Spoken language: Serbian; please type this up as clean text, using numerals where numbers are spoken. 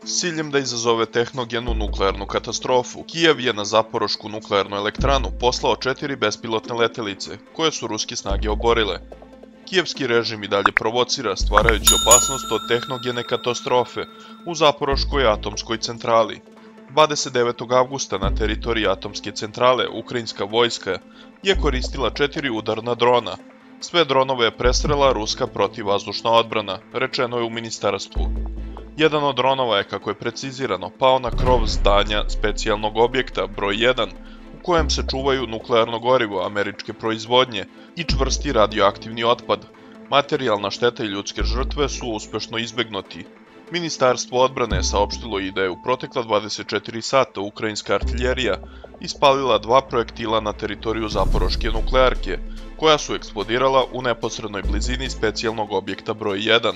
S ciljem da izazove tehnogenu nuklearnu katastrofu, Kijev je na Zaporošku nuklearnu elektranu poslao 4 bespilotne letelice, koje su ruske snage oborile. Kijevski režim i dalje provocira, stvarajući opasnost od tehnogene katastrofe u Zaporoškoj atomskoj centrali. 29. avgusta na teritoriji atomske centrale ukrajinska vojska je koristila 4 udarna drona. Sve dronove je presrela ruska protivvazdušna odbrana, rečeno je u ministarstvu. Jedan od dronova je, kako je precizirano, pao na krov zdanja specijalnog objekta broj 1, u kojem se čuvaju nuklearno gorivo američke proizvodnje i čvrsti radioaktivni otpad. Materijalna šteta i ljudske žrtve su uspešno izbegnuti. Ministarstvo odbrane je saopštilo i da je u protekla 24 sata ukrajinska artiljerija ispalila 2 projektila na teritoriju Zaporoške nuklearke, koja su eksplodirala u neposrednoj blizini specijalnog objekta broj 1.